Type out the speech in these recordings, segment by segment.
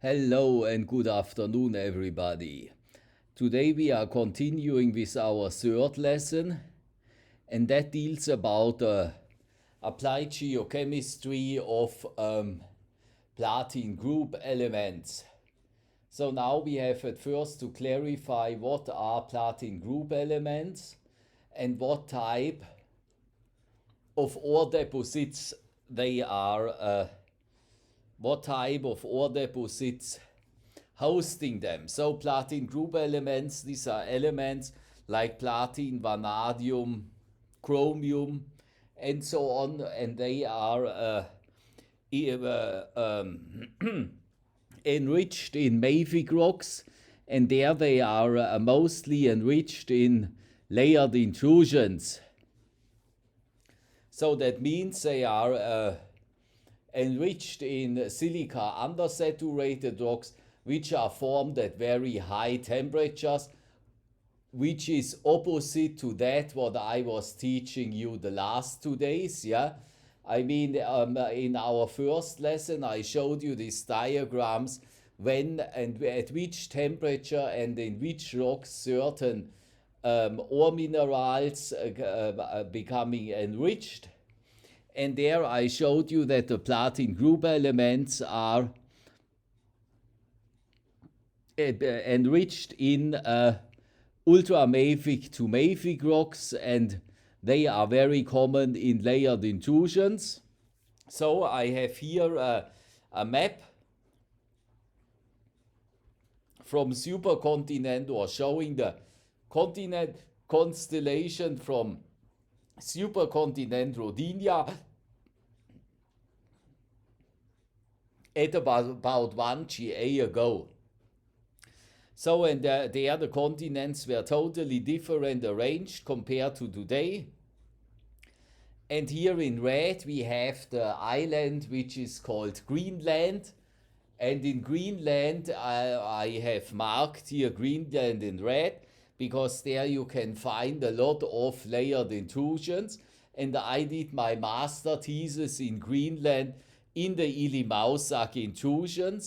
Hello and good afternoon, everybody. Today we are continuing with our third lesson, and that deals about applied geochemistry of platinum group elements. So now we have at first to clarify what are platinum group elements and what type of ore deposits they are. What type of ore deposits hosting them. So platinum group elements, these are elements like platinum, vanadium, chromium, and so on, and they are enriched in mafic rocks, and there they are mostly enriched in layered intrusions. So that means they are enriched in silica undersaturated rocks, which are formed at very high temperatures, which is opposite to that what I was teaching you the last 2 days. I mean, in our first lesson I showed you these diagrams when and at which temperature and in which rocks certain ore minerals becoming enriched. And there I showed you that the platinum group elements are enriched in ultramafic to mafic rocks, and they are very common in layered intrusions. So I have here a map from supercontinent, or showing the continent constellation from supercontinent Rodinia at about 1 GA ago. So, and there the continents were totally different arranged compared to today. And here in red we have the island which is called Greenland. And in Greenland I have marked here Greenland in red, because there you can find a lot of layered intrusions. And I did my master thesis in Greenland in the Ili-Mausak intrusion,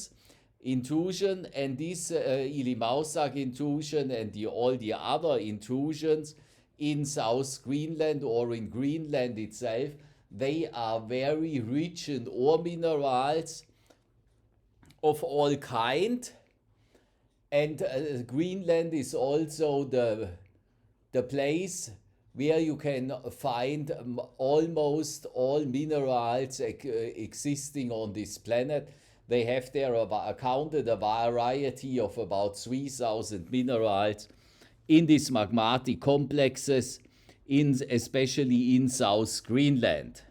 and this Ili-Mausak intrusion and all the other intrusions in South Greenland or in Greenland itself, they are very rich in ore minerals of all kind. And Greenland is also the place where you can find almost all minerals existing on this planet. They have there accounted a variety of about 3,000 minerals in these magmatic complexes, especially in South Greenland.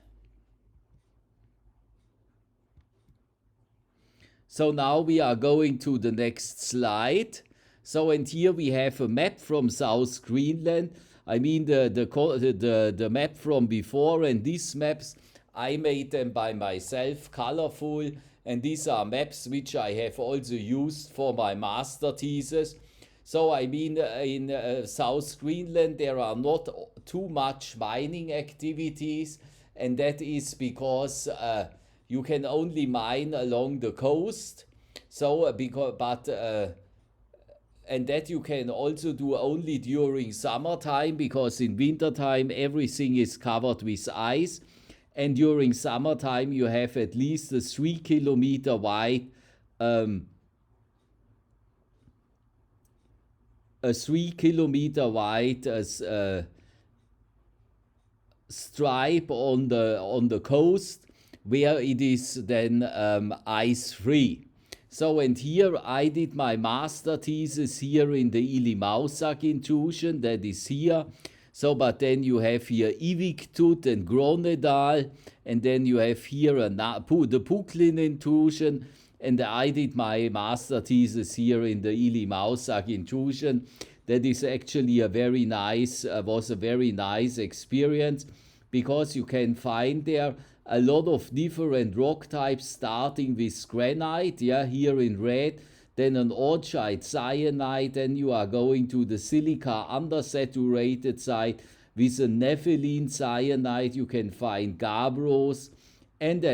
So now we are going to the next slide. So, and here we have a map from South Greenland. I mean the map from before, and these maps I made them by myself, colorful, and these are maps which I have also used for my master thesis. So I mean, in South Greenland there are not too much mining activities, and that is because you can only mine along the coast. So and that you can also do only during summertime, because in wintertime everything is covered with ice, and during summertime you have at least a 3 kilometer wide stripe on the coast where it is then ice free. So, and here I did my master thesis here in the Ili-Mausak intrusion, that is here. So, but then you have here Iviktut and Gronedal, and then you have here the Puklin intrusion, and I did my master thesis here in the Ili-Mausak intrusion. That is actually was a very nice experience, because you can find there a lot of different rock types, starting with granite, here in red, then an orgite cyanide, then you are going to the silica undersaturated side with a nepheline cyanide, you can find gabbros, and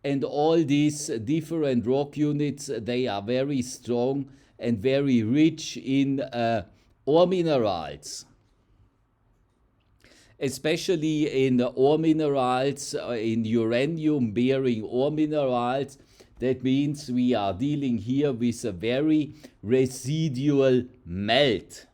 and all these different rock units, they are very strong and very rich in ore minerals, especially in ore minerals, in uranium-bearing ore minerals. That means we are dealing here with a very residual melt.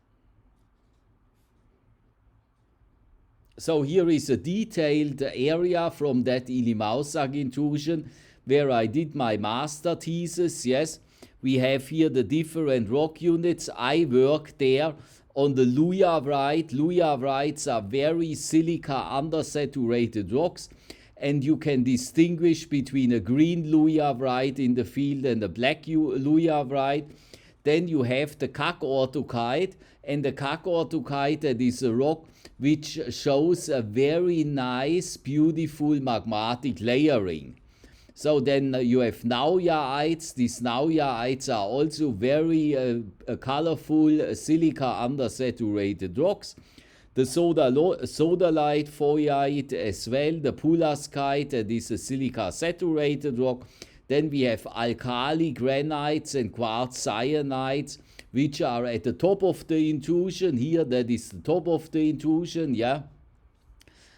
So here is a detailed area from that Illimaussag intrusion where I did my master thesis. Yes, we have here the different rock units. I work there on the Luyavite. Luyavites are very silica undersaturated rocks, and you can distinguish between a green Luyavite in the field and a black Luyavite. Then you have the Kack-Orthokite, and the Kack-Orthokite, that is a rock which shows a very nice, beautiful magmatic layering. So then you have Naujaites. These Naujaites are also very colorful silica undersaturated rocks. The sodalite foyite as well, the Pulaskite, that is a silica saturated rock. Then we have alkali granites and quartz cyanides, which are at the top of the intrusion. Here, that is the top of the intrusion, yeah.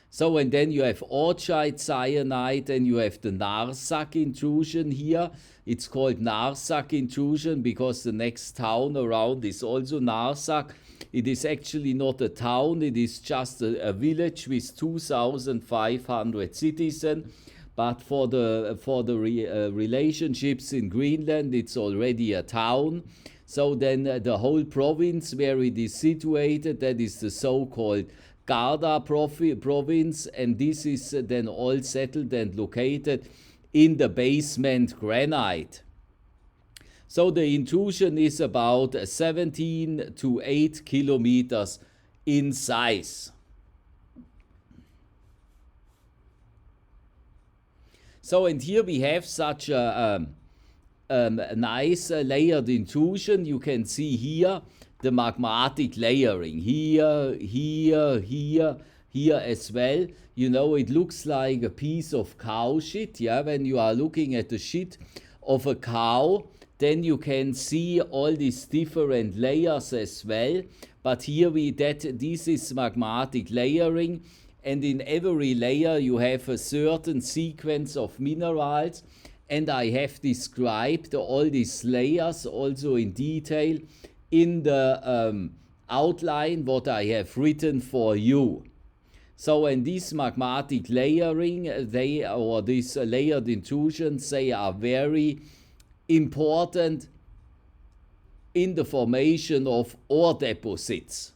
So, and then you have orchite cyanide, and you have the Narsak intrusion here. It's called Narsak intrusion because the next town around is also Narsak. It is actually not a town, it is just a village with 2,500 citizens. But for the relationships in Greenland, it's already a town. So then the whole province where it is situated, that is the so-called Garda province, and this is then all settled and located in the basement granite. So the intrusion is about 17 to 8 kilometers in size. So, and here we have such a nice layered intrusion. You can see here the magmatic layering. Here, here, here, here as well. You know, it looks like a piece of cow shit. Yeah, when you are looking at the shit of a cow, then you can see all these different layers as well. But here this is magmatic layering. And in every layer you have a certain sequence of minerals, and I have described all these layers also in detail in the outline what I have written for you. So, and this magmatic layering, these layered intrusions, they are very important in the formation of ore deposits.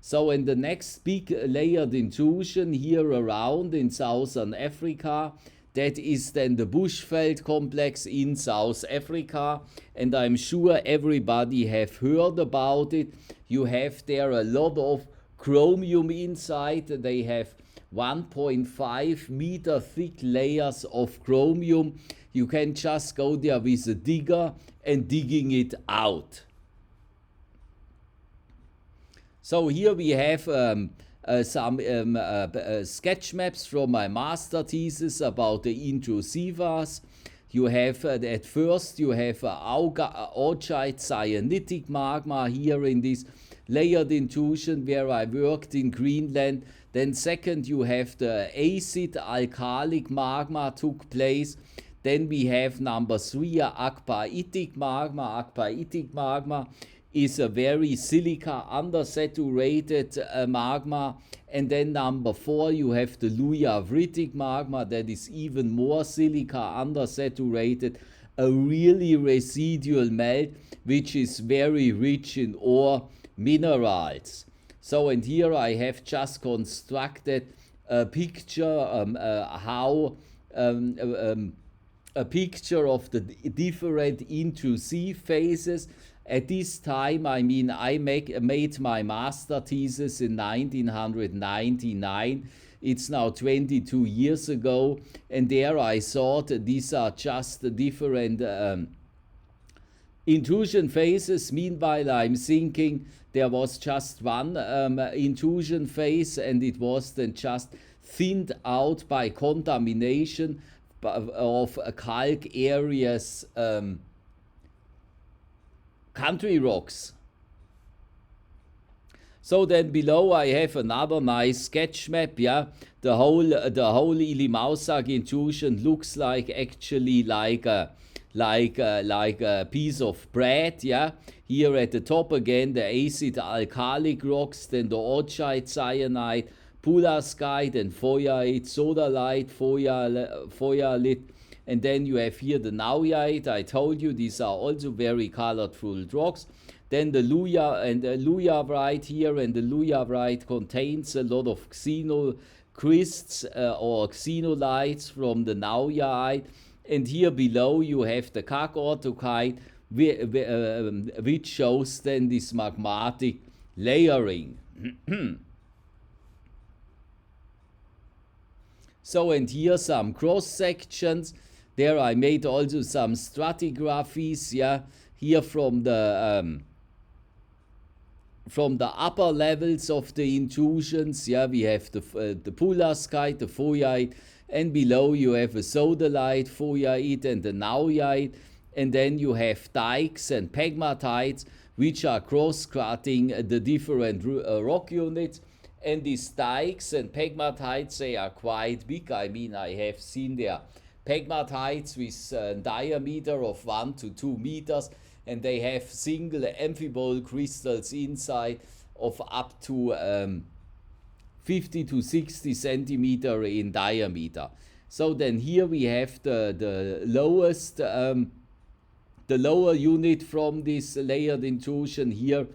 So in the next big layered intrusion here around in Southern Africa, that is then the Bushveld complex in South Africa, and I'm sure everybody have heard about it. You have there a lot of chromium inside. They have 1.5 meter thick layers of chromium. You can just go there with a digger and digging it out. So here we have some sketch maps from my master thesis about the intrusivas. You have at first you have orchite cyanitic magma here in this layered intrusion where I worked in Greenland. Then second you have the acid alkalic magma took place. Then we have number 3 akpaitic magma. Akpaitic magma is a very silica undersaturated magma. And then number 4 you have the luyavritic magma, that is even more silica undersaturated, a really residual melt which is very rich in ore minerals. So, and here I have just constructed a picture a picture of the different intrusive phases. At this time, I mean, I made my master thesis in 1999. It's now 22 years ago, and there I thought these are just different intrusion phases. Meanwhile, I'm thinking there was just one intrusion phase, and it was then just thinned out by contamination calcareous country rocks. So then below I have another nice sketch map. Yeah, the whole Ili-Mausak intrusion looks like actually like a piece of bread. Yeah, here at the top again the acid alkalic rocks, then the orgite cyanide, pulaskite and foyite, sodalite, foyalite, and then you have here the nauyite. I told you these are also very colorful rocks. Then the luyavrite here, and the luyavrite contains a lot of xenocrysts or xenolites from the nauyite. And here below you have the kakortokite, which shows then this magmatic layering. So, and here some cross sections. There I made also some stratigraphies. Yeah, here from the upper levels of the intrusions. Yeah, we have the pulaskite, the foyite, and below you have a sodalite, foyite, and the nauyite. And then you have dikes and pegmatites, which are cross-cutting the different rock units. And these dikes and pegmatites, they are quite big. I mean, I have seen their pegmatites with a diameter of 1 to 2 meters, and they have single amphibole crystals inside of up to 50 to 60 centimeter in diameter. So then here we have the lowest, the lower unit from this layered intrusion here.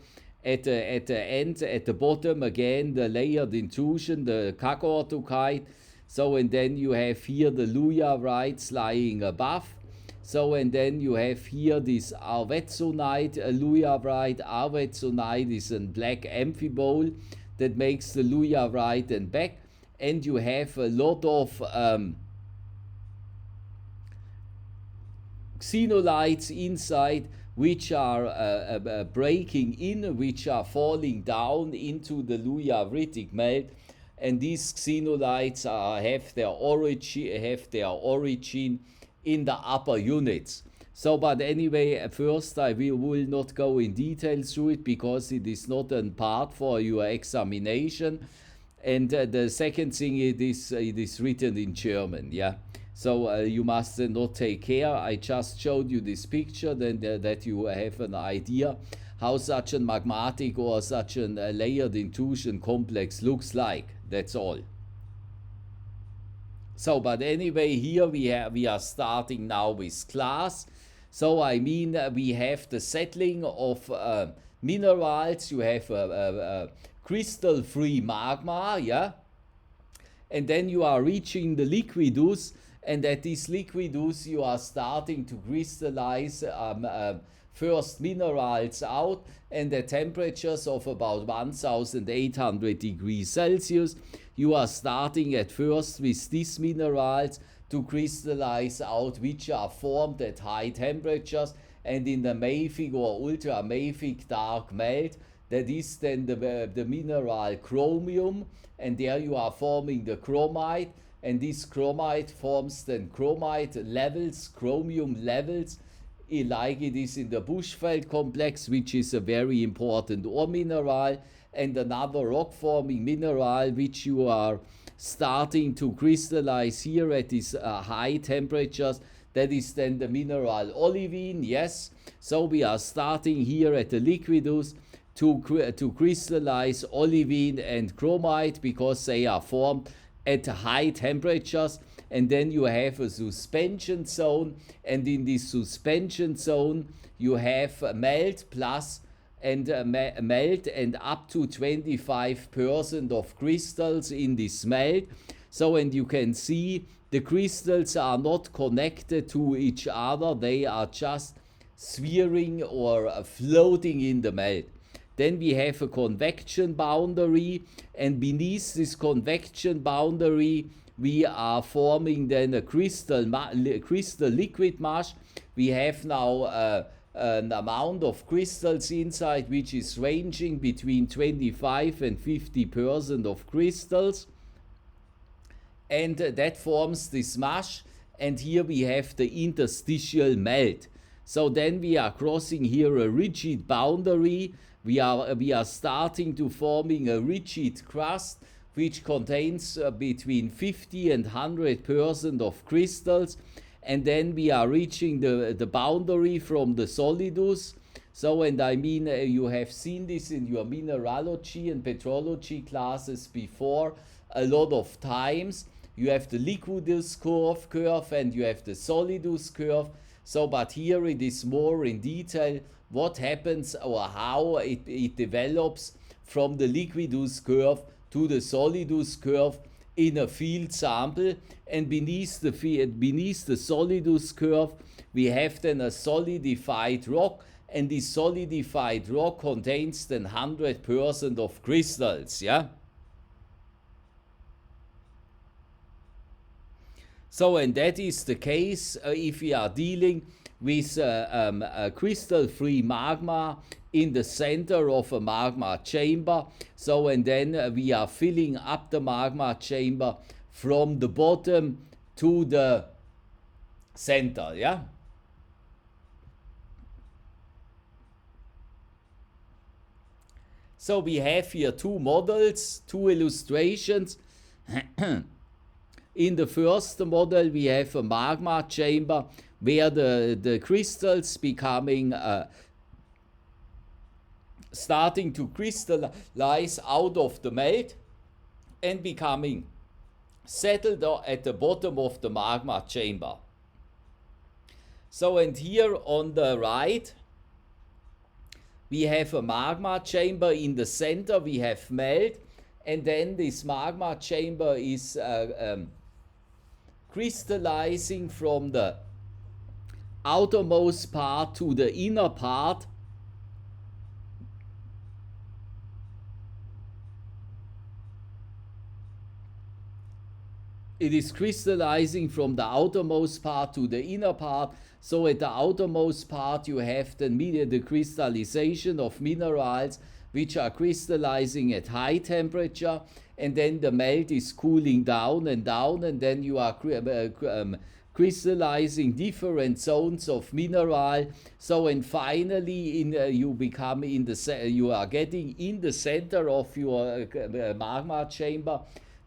At the end, at the bottom again, the layered intrusion, the kakortokite. So, and then you have here the luyavrites lying above. So, and then you have here this arvetsonite, luyavrite. Arvetsonite is a black amphibole that makes the luyavrite and back. And you have a lot of xenolites inside, which are breaking in, which are falling down into the luyavritic melt, and these xenolites have their origin in the upper units. So, but anyway, at first I will not go in detail through it because it is not a part for your examination. And the second thing, it is written in German. Yeah. So you must not take care. I just showed you this picture, then that you have an idea how such a magmatic or such a layered intrusion complex looks like. That's all. So, but anyway, here we are starting now with class. So I mean, we have the settling of minerals. You have a crystal-free magma, yeah, and then you are reaching the liquidus. And at this liquidus, you are starting to crystallize first minerals out, and at temperatures of about 1800 degrees Celsius, you are starting at first with these minerals to crystallize out, which are formed at high temperatures and in the mafic or ultramafic dark melt. That is then the mineral chromium, and there you are forming the chromite. And this chromite forms then chromite levels, chromium levels, like it is in the Bushveld complex, which is a very important ore mineral, and another rock-forming mineral, which you are starting to crystallize here at these high temperatures. That is then the mineral olivine, yes. So we are starting here at the liquidus to crystallize olivine and chromite because they are formed at high temperatures. And then you have a suspension zone, and in this suspension zone you have melt plus and melt and up to 25% of crystals in this melt. So, and you can see the crystals are not connected to each other, they are just sphering or floating in the melt. Then we have a convection boundary, and beneath this convection boundary we are forming then a crystal liquid mass. We have now an amount of crystals inside which is ranging between 25 and 50% of crystals, and that forms this mass. and here we have the interstitial melt. So then we are crossing here a rigid boundary. We are starting to forming a rigid crust which contains between 50 and 100% of crystals, and then we are reaching the boundary from the solidus. So, and I mean, you have seen this in your mineralogy and petrology classes before a lot of times. You have the liquidus curve and you have the solidus curve. So, but here it is more in detail what happens or how it develops from the liquidus curve to the solidus curve in a field sample, and beneath the solidus curve we have then a solidified rock, and this solidified rock contains then 100% of crystals, yeah. So, and that is the case if we are dealing with a crystal-free magma in the center of a magma chamber. So, and then we are filling up the magma chamber from the bottom to the center, yeah. So we have here two models, two illustrations. In the first model we have a magma chamber where the crystals becoming starting to crystallize out of the melt and becoming settled at the bottom of the magma chamber. So, and here on the right we have a magma chamber. In the center we have melt, and then this magma chamber is crystallizing from the outermost part to the inner part. It is crystallizing from the outermost part to the inner part. So at the outermost part you have the crystallization of minerals which are crystallizing at high temperature, and then the melt is cooling down, and then you are crystallizing different zones of mineral. So, and finally you are getting in the center of your magma chamber.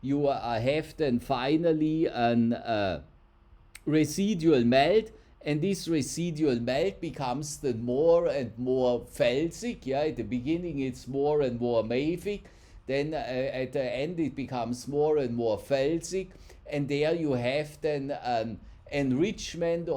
You have then finally a residual melt, and this residual melt becomes then more and more felsic. Yeah, at the beginning it's more and more mafic, then at the end it becomes more and more felsic, and there you have then an enrichment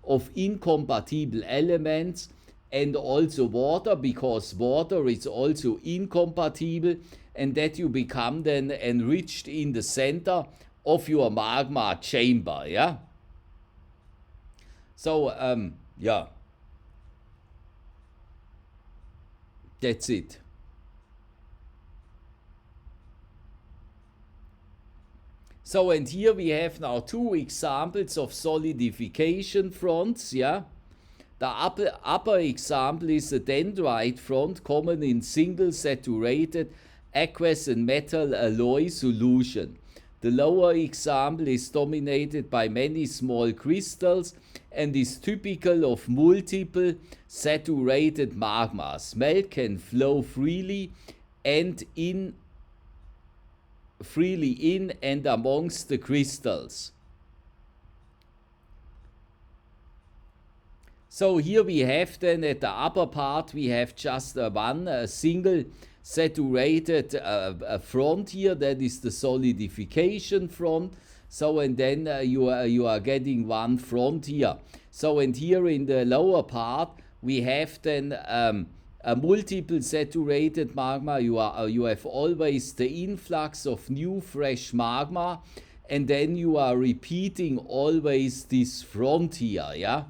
of incompatible elements, and also water, because water is also incompatible, and that you become then enriched in the center of your magma chamber, yeah. So, yeah, that's it. So, and here we have now two examples of solidification fronts, yeah. The upper example is a dendrite front common in single saturated aqueous and metal alloy solution. The lower example is dominated by many small crystals and is typical of multiple saturated magmas. Melt can flow freely in and amongst the crystals. So here we have then at the upper part we have just one single saturated front here, that is the solidification front. So, and then you are getting one front here. So, and here in the lower part we have then a multiple saturated magma. You have always the influx of new fresh magma, and then you are repeating always this front here, yeah.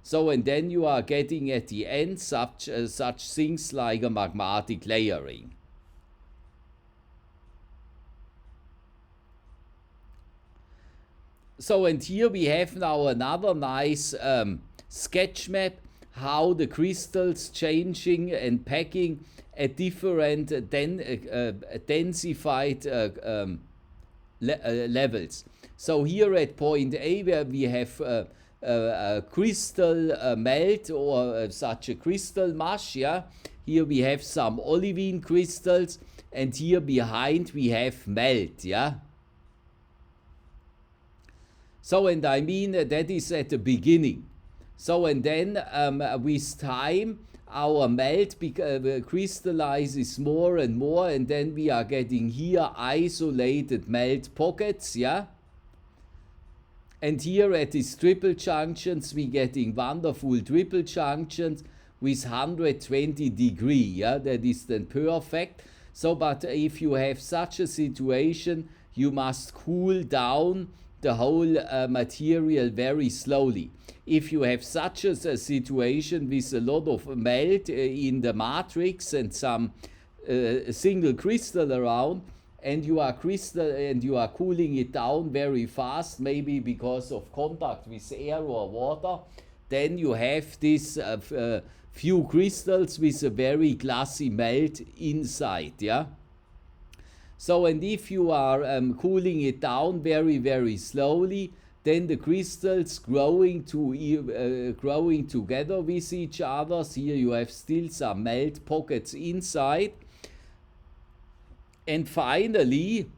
So, and then you are getting at the end such things like a magmatic layering. So, and here we have now another nice sketch map how the crystals changing and packing at different densified levels. So here at point A, where we have a crystal melt or such a crystal mush, yeah, here we have some olivine crystals, and here behind we have melt, yeah. So, and I mean that is at the beginning. So, and then with time, our melt crystallizes more and more, and then we are getting here isolated melt pockets, yeah. And here at these triple junctions, we getting wonderful triple junctions with 120 degree, yeah, that is then perfect. So, but if you have such a situation, you must cool down the whole material very slowly. If you have such a situation with a lot of melt in the matrix and some single crystal around, and you are cooling it down very fast, maybe because of contact with air or water, then you have this few crystals with a very glassy melt inside, yeah. So, and if you are cooling it down very, very slowly, then the crystals growing together with each other. Here you have still some melt pockets inside. And finally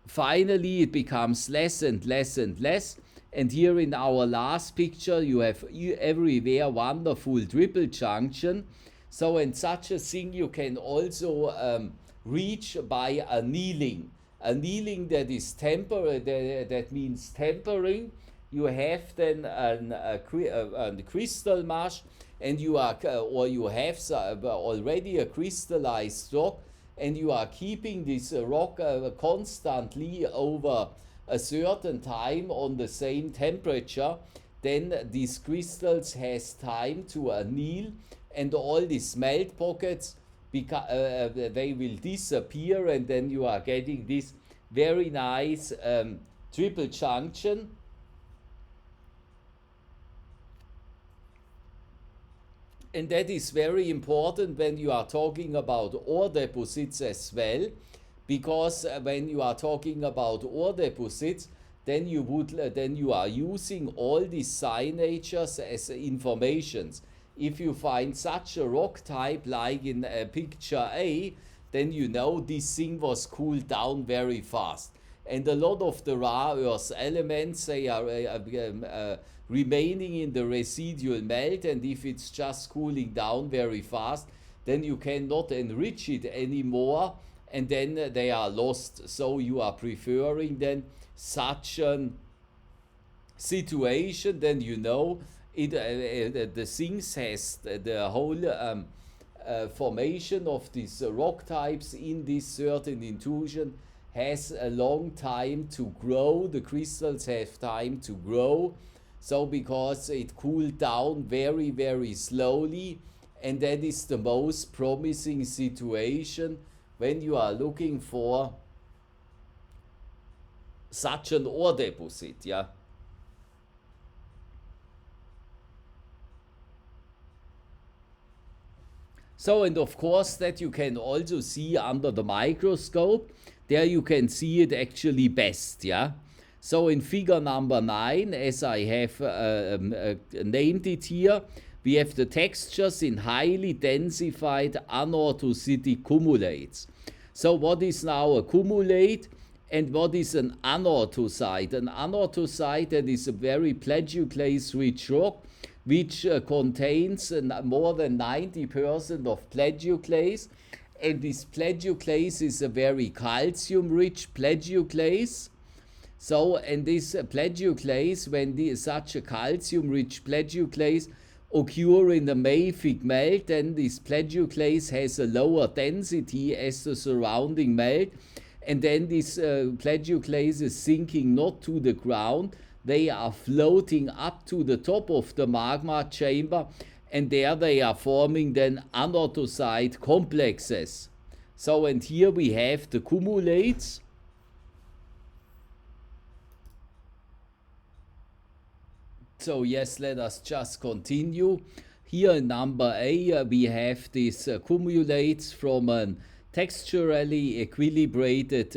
it becomes less and less and less. And here in our last picture, you have everywhere wonderful triple junction. So, and such a thing you can also reach by annealing. Annealing, that is that means tempering. You have then a crystal mush, and you have already a crystallized rock, and you are keeping this rock constantly over a certain time on the same temperature. Then these crystals has time to anneal, and all these melt pockets they will disappear, and then you are getting this very nice triple junction. And that is very important when you are talking about ore deposits as well, because when you are talking about ore deposits, then you are using all these signatures as informations. If you find such a rock type like in picture A, then you know this thing was cooled down very fast. And a lot of the rare earth elements, they are remaining in the residual melt, and if it's just cooling down very fast, then you cannot enrich it anymore, and then they are lost. So you are preferring then such a situation, then you know the things has the whole formation of these rock types in this certain intrusion has a long time to grow. The crystals have time to grow, so because it cooled down very, very slowly, and that is the most promising situation when you are looking for such an ore deposit, yeah. So, and of course that you can also see under the microscope. There you can see it actually best, yeah. So in figure number 9, as I have named it here, we have the textures in highly densified anorthositic cumulates. So what is now a cumulate and what is an anorthosite? An anorthosite, that is a very plagioclase-rich rock, which contains more than 90% of plagioclase, and this plagioclase is a very calcium-rich plagioclase. So, and this plagioclase, when such a calcium-rich plagioclase occur in the mafic melt, then this plagioclase has a lower density as the surrounding melt, and then this plagioclase is sinking not to the ground. They are floating up to the top of the magma chamber, and there they are forming then anorthosite complexes. So, and here we have the cumulates. So yes, let us just continue. Here in number A, we have these cumulates from a texturally equilibrated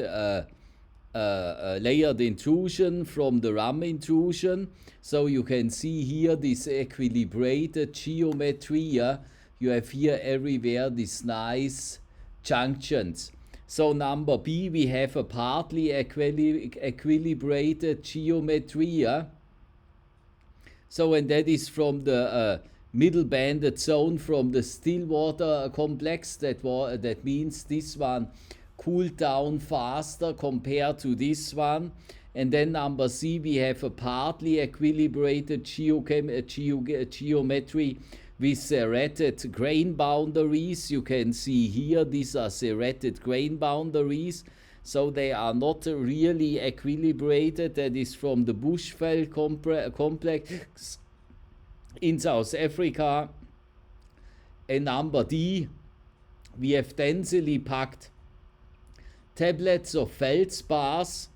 layered intrusion from the RAM intrusion. So you can see here this equilibrated geometry. Yeah? You have here everywhere these nice junctions. So number B, we have a partly equilibrated geometry. Yeah? So, and that is from the middle banded zone from the Stillwater complex. That means this one cooled down faster compared to this one. And then number C, we have a partly equilibrated geometry with serrated grain boundaries. You can see here these are serrated grain boundaries. So they are not really equilibrated. That is from the Bushveld complex in South Africa. And number D, we have densely packed tablets of feldspars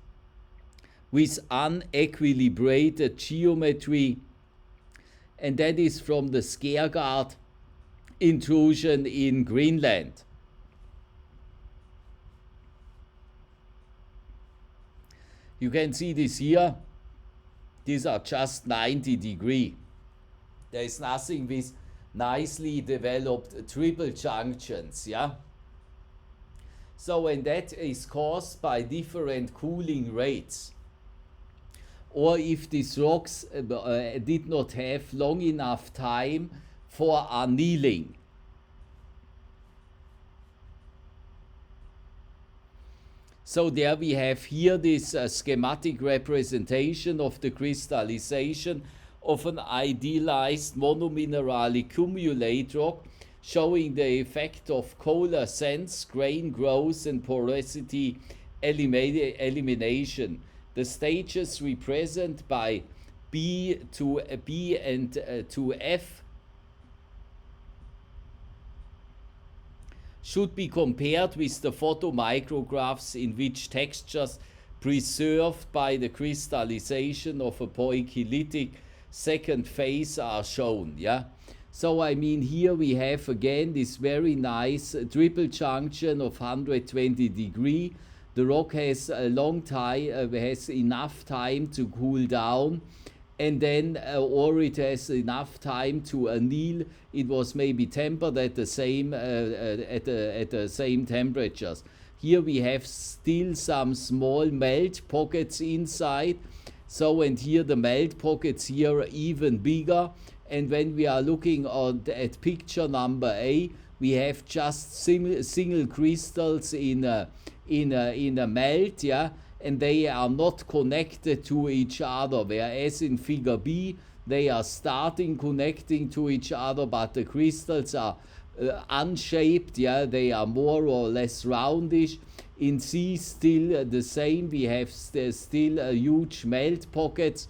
with unequilibrated geometry, and that is from the Skaergaard intrusion in Greenland. You can see this here. These are just 90 degrees. There is nothing with nicely developed triple junctions, yeah? So, and that is caused by different cooling rates. Or if these rocks did not have long enough time for annealing. So there we have here this schematic representation of the crystallization of an idealized monomineralic cumulate rock, showing the effect of coalescence, grain growth, and porosity elimination. The stages represented by B and to F should be compared with the photomicrographs in which textures preserved by the crystallization of a poikilytic second phase are shown. Yeah. So I mean here we have again this very nice triple junction of 120 degrees. The rock has a long time, has enough time to cool down, and then or it has enough time to anneal. It was maybe tempered at the same at the same temperatures. Here we have still some small melt pockets inside. So, and here the melt pockets here are even bigger. And when we are looking at picture number A, we have just single crystals in a melt, yeah, and they are not connected to each other. Whereas in figure B, they are starting connecting to each other, but the crystals are unshaped, yeah, they are more or less roundish. In C, still the same, we have still huge melt pockets.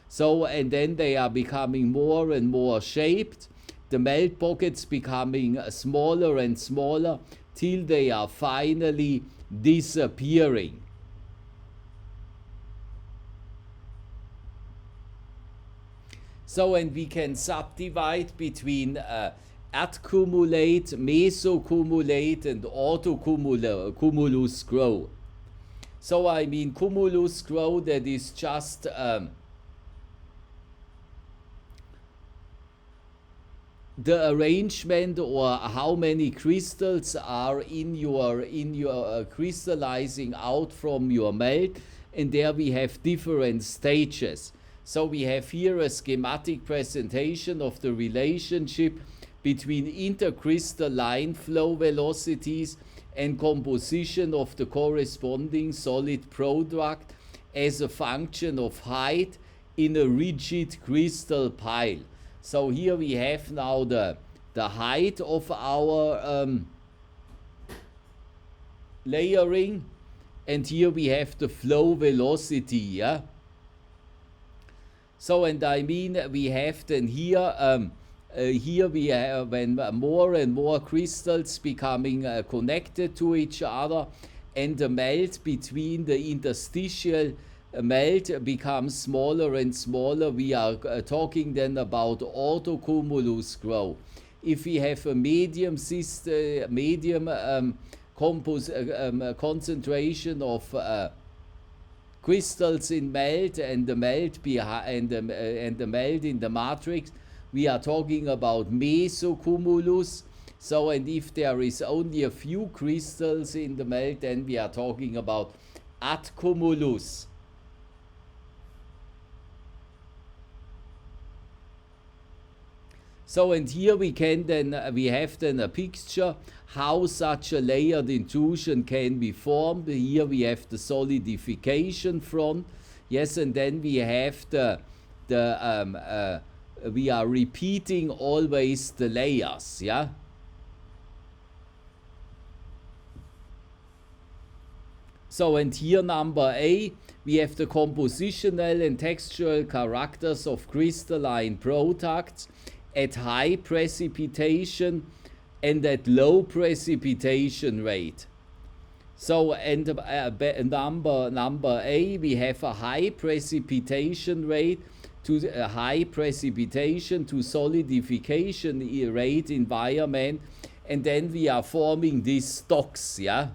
So, and then they are becoming more and more shaped. The melt pockets becoming smaller and smaller till they are finally disappearing. So, and we can subdivide between accumulate, mesocumulate, and autocumulus grow. So I mean cumulus grow, that is just the arrangement or how many crystals are in your crystallizing out from your melt, and there we have different stages. So we have here a schematic presentation of the relationship between intercrystalline flow velocities and composition of the corresponding solid product as a function of height in a rigid crystal pile. So here we have now the height of our layering, and here we have the flow velocity, yeah. So, and I mean we have then here here we have when more and more crystals becoming connected to each other, and the melt between the interstitial melt becomes smaller and smaller. We are talking then about autocumulus growth. If we have a medium concentration of crystals in melt and the melt behind and the melt in the matrix, we are talking about mesocumulus. So, and if there is only a few crystals in the melt, then we are talking about adcumulus. So, and here we can then, we have then a picture how such a layered intrusion can be formed. Here we have the solidification front, yes, and then we have we are repeating always the layers, yeah. So, and here number A, we have the compositional and textural characters of crystalline products at high precipitation and at low precipitation rate. So, and number A, we have a high precipitation rate to a high precipitation to solidification rate environment, and then we are forming these stocks, yeah.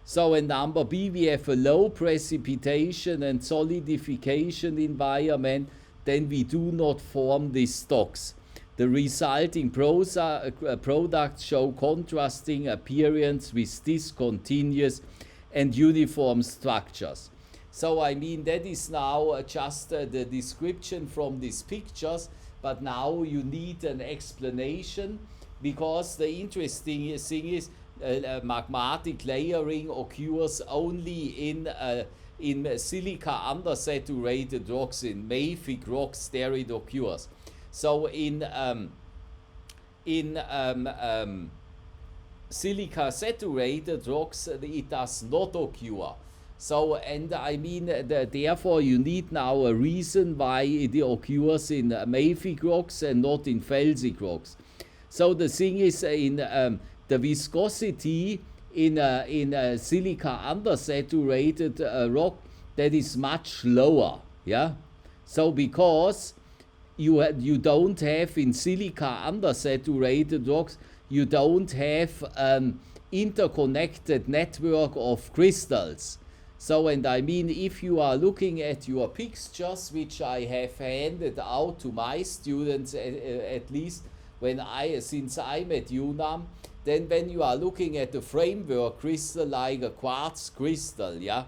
So, in number B, we have a low precipitation and solidification environment, then we do not form these stocks. The resulting products show contrasting appearance with discontinuous and uniform structures. So, I mean, that is now just the description from these pictures, but now you need an explanation, because the interesting thing is magmatic layering occurs only in silica undersaturated rocks, in mafic rocks there it occurs. So in silica saturated rocks it does not occur. So, and I mean, therefore you need now a reason why it occurs in mafic rocks and not in felsic rocks. So the thing is, in the viscosity in a silica undersaturated rock, that is much lower, yeah. So because you don't have in silica undersaturated rocks, you don't have an interconnected network of crystals. So, and I mean, if you are looking at your pictures, which I have handed out to my students at least since I'm at UNAM, then when you are looking at the framework crystal like a quartz crystal, yeah,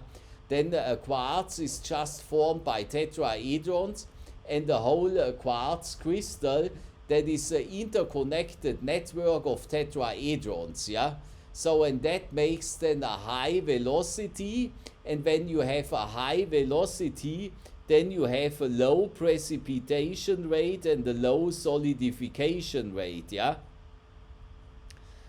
then a quartz is just formed by tetrahedrons, and the whole quartz crystal, that is an interconnected network of tetrahedrons, yeah. So, and that makes then a high velocity, and when you have a high velocity, then you have a low precipitation rate and a low solidification rate, yeah.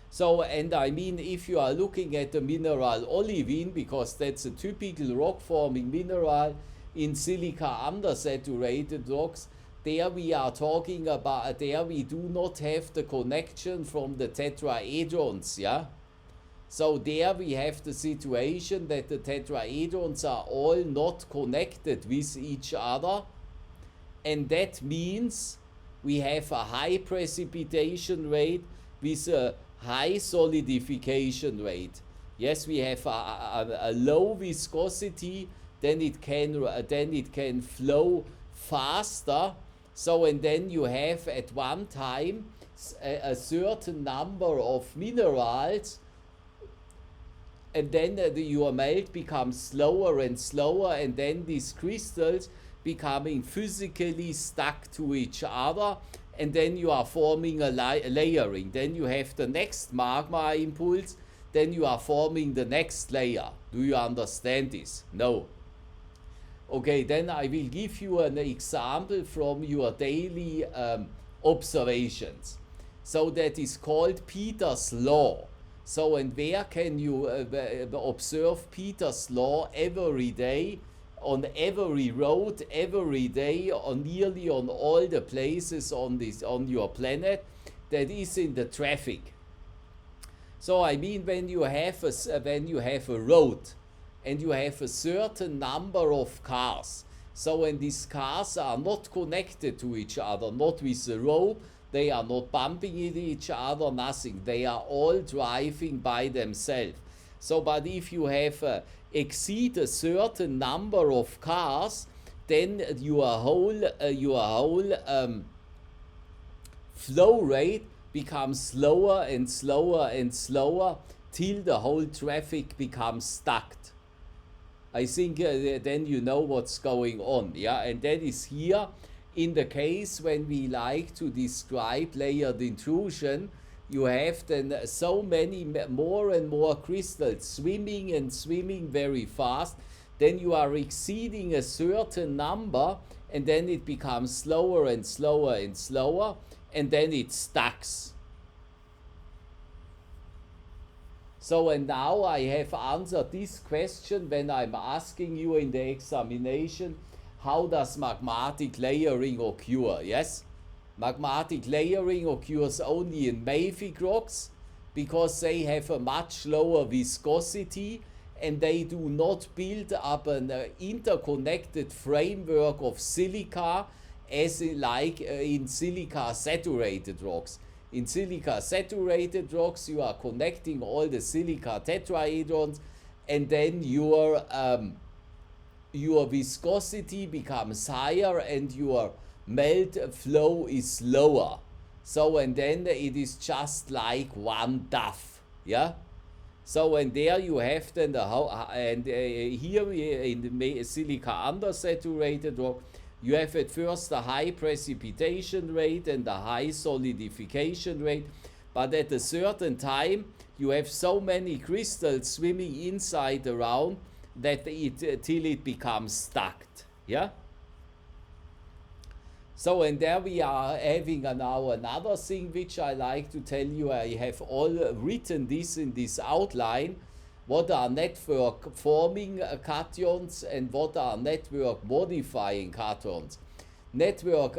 So, and I mean, if you are looking at the mineral olivine, because that's a typical rock forming mineral in silica undersaturated rocks, there we are talking about, there we do not have the connection from the tetrahedrons, yeah. So there we have the situation that the tetrahedrons are all not connected with each other, and that means we have a high precipitation rate with a high solidification rate. Yes, we have a low viscosity, then it can flow faster. So, and then you have at one time a certain number of minerals, and then your melt becomes slower and slower, and then these crystals becoming physically stuck to each other, and then you are forming a layering. Then you have the next magma impulse, then you are forming the next layer. Do you understand this? No. Okay, then I will give you an example from your daily observations. So that is called Peter's law. So, and where can you observe Peter's law every day, on every road, every day, on nearly on all the places on your planet? That is in the traffic. So I mean, when you have a road and you have a certain number of cars, so when these cars are not connected to each other, not with a row, they are not bumping into each other, nothing. They are all driving by themselves. So, but if you have exceed a certain number of cars, then your whole flow rate becomes slower and slower and slower till the whole traffic becomes stuck. I think then you know what's going on, yeah, and that is here in the case when we like to describe layered intrusion. You have then so many more and more crystals swimming and swimming very fast, then you are exceeding a certain number, and then it becomes slower and slower and slower, and then it stacks. So, and now I have answered this question when I'm asking you in the examination, how does magmatic layering occur? Yes, magmatic layering occurs only in mafic rocks because they have a much lower viscosity and they do not build up an interconnected framework of silica as in silica saturated rocks. In silica saturated rocks, you are connecting all the silica tetrahedrons, and then your viscosity becomes higher and your melt flow is lower. So, and then it is just like one duff, yeah. So, and there you have then here in the silica undersaturated rock, you have at first a high precipitation rate and a high solidification rate, but at a certain time you have so many crystals swimming inside around that till it becomes stuck, yeah. So, and there we are having now another thing which I like to tell you. I have all written this in this outline. What are network forming cations and what are network modifying cations? Network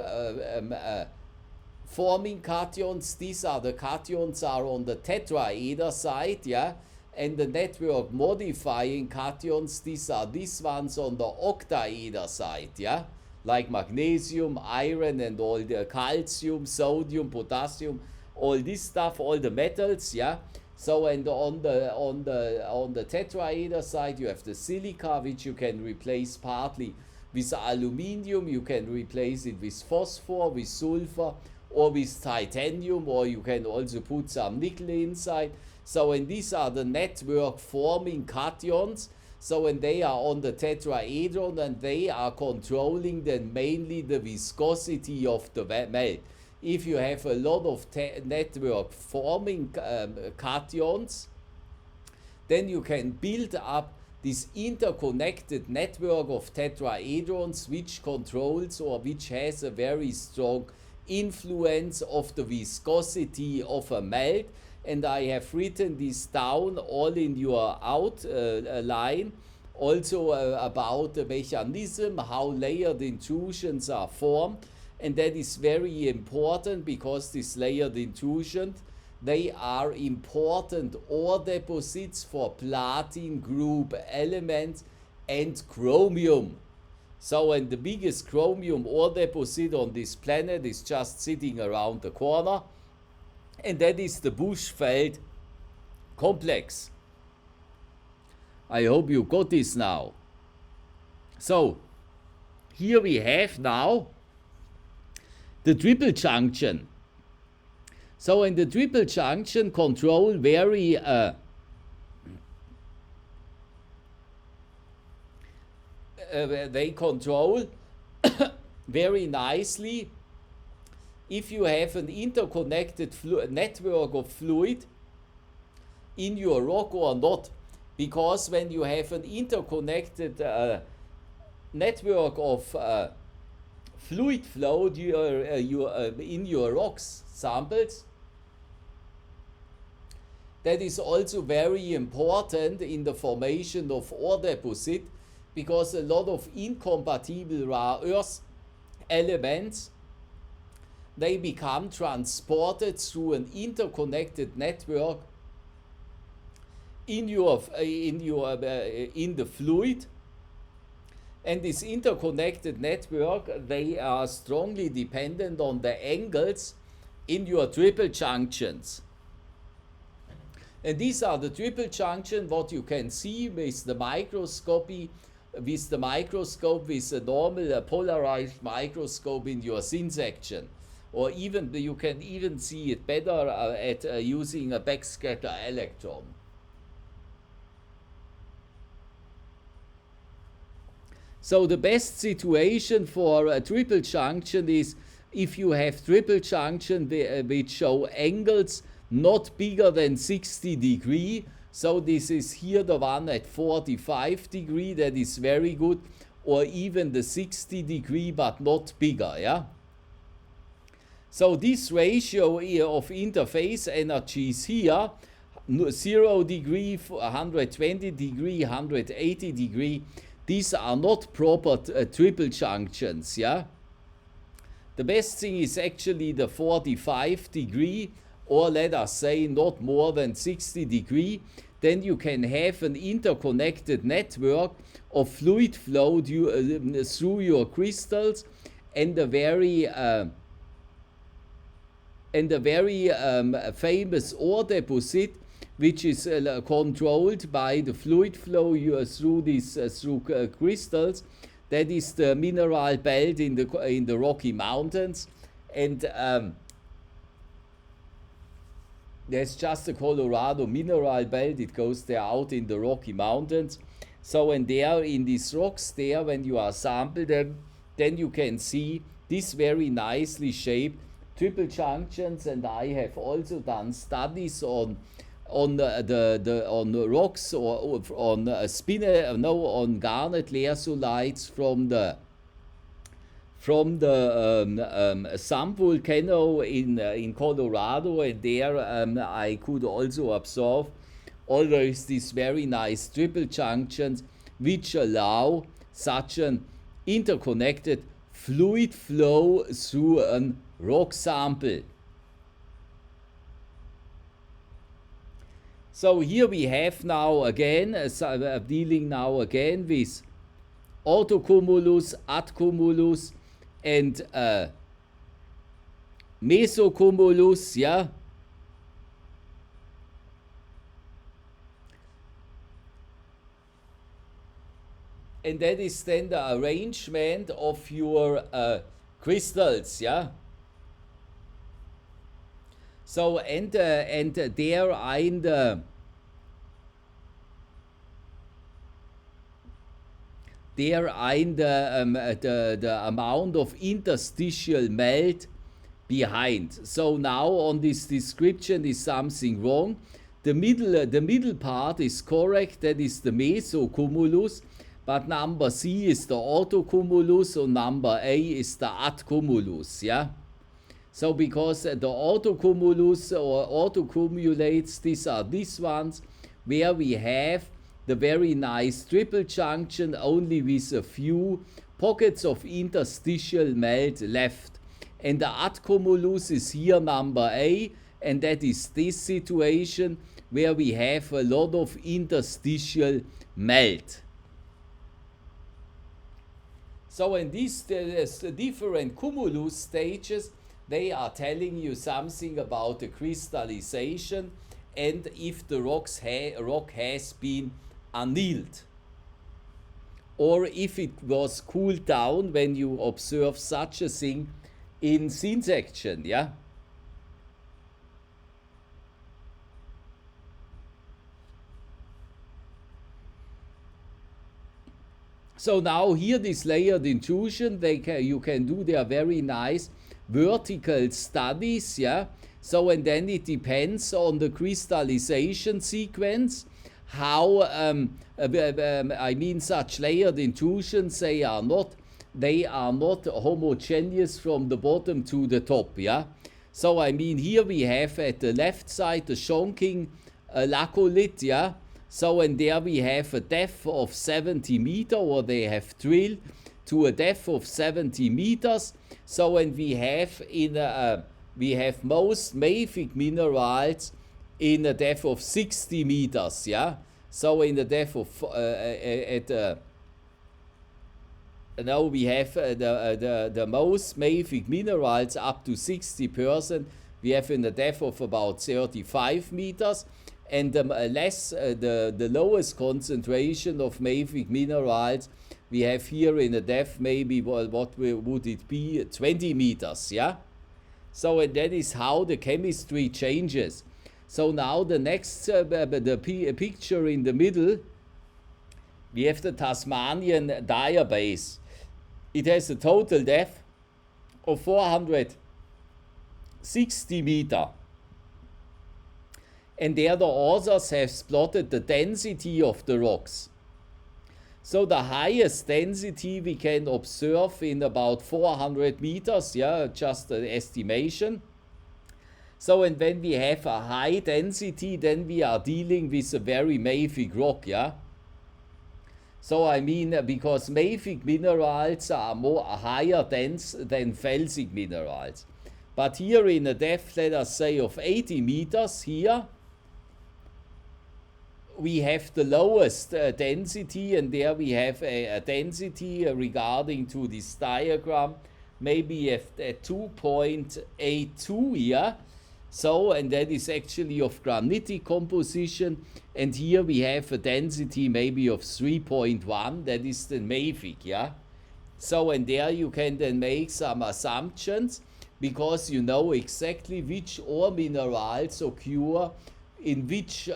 forming cations, these are the cations are on the tetraeder side, yeah, and the network modifying cations, these are these ones on the octaeder side, yeah, like magnesium, iron, and all the calcium, sodium, potassium, all this stuff, all the metals, yeah. So, and on the tetraeder side you have the silica, which you can replace partly with aluminium, you can replace it with phosphor, with sulfur, or with titanium, or you can also put some nickel inside. So, and these are the network forming cations. So, and they are on the tetrahedron and they are controlling then mainly the viscosity of the melt. If you have a lot of network forming cations, then you can build up this interconnected network of tetrahedrons which controls or which has a very strong influence of the viscosity of a melt. And I have written this down all in your outline, also about the mechanism, how layered intrusions are formed. And that is very important because these layered intrusions, they are important ore deposits for platinum group elements and chromium. So, and the biggest chromium ore deposit on this planet is just sitting around the corner, and that is the Bushveld complex. I hope you got this now. So, here we have now the triple junction. So, in the triple junction control very they control very nicely if you have an interconnected network of fluid in your rock or not. Because when you have an interconnected network of fluid flow in your rocks samples, that is also very important in the formation of ore deposit, because a lot of incompatible rare earth elements, they become transported through an interconnected network in the fluid. And this interconnected network, they are strongly dependent on the angles in your triple junctions. And these are the triple junction, what you can see with the microscopy, with the microscope, with a normal polarized microscope in your thin section. Or even you can even see it better at using a backscatter electron. So the best situation for a triple junction is if you have triple junction which show angles not bigger than 60 degree. So this is here the one at 45 degree, that is very good, or even the 60 degree but not bigger, yeah. So this ratio of interface energies here, 0 degree, 120 degree, 180 degree, these are not proper triple junctions, yeah. The best thing is actually the 45 degree, or let us say not more than 60 degree. Then you can have an interconnected network of fluid flow through your crystals, and the very famous ore deposit, which is controlled by the fluid flow through crystals. That is the mineral belt in the Rocky Mountains, and there's just the Colorado mineral belt. It goes there out in the Rocky Mountains. So, and there in these rocks there, when you are sample them, then you can see this very nicely shaped triple junctions. And I have also done studies on the rocks, or on on garnet lersulites from the Thumb volcano in Colorado, and there I could also observe always these very nice triple junctions which allow such an interconnected fluid flow through a rock sample. So here we have now again, dealing now again with autocumulus, adcumulus, and mesocumulus, yeah. And that is then the arrangement of your crystals, yeah. So and there ein the amount of interstitial melt behind. So now on this description is something wrong. The middle part is correct, that is the mesocumulus, but number C is the autocumulus and number A is the adcumulus, yeah. So because the autocumulus or autocumulates, these are these ones where we have the very nice triple junction only with a few pockets of interstitial melt left. And the adcumulus is here number A, and that is this situation where we have a lot of interstitial melt. So in these different cumulus stages, they are telling you something about the crystallization and if the rock has been annealed, or if it was cooled down when you observe such a thing in thin section, yeah. So now here this layered intrusion, you can do their very nice vertical studies, yeah. So and then it depends on the crystallization sequence, how I mean such layered intrusions, they are not homogeneous from the bottom to the top, yeah. So I mean here we have at the left side the Chongqing laccolith, yeah. So and there we have a depth of 70 meters, or they have drilled to a depth of 70 meters. So and we have most mafic minerals in a depth of 60 meters, yeah. So in the depth of now we have the most mafic minerals up to 60%. We have in a depth of about 35 meters. and the lowest concentration of mafic minerals we have here in a depth, maybe would it be 20 meters, yeah? So and that is how the chemistry changes. So now the next picture in the middle, we have the Tasmanian diabase. It has a total depth of 460 meters. And there the authors have plotted the density of the rocks. So the highest density we can observe in about 400 meters, yeah, just an estimation. So and when we have a high density, then we are dealing with a very mafic rock, yeah. So I mean, because mafic minerals are higher dense than felsic minerals. But here in a depth, let us say, of 80 meters here, we have the lowest density, and there we have a density regarding to this diagram, maybe at 2.82 here. So, and that is actually of granitic composition, and here we have a density maybe of 3.1, that is the mafic, yeah. So, and there you can then make some assumptions, because you know exactly which ore minerals occur in which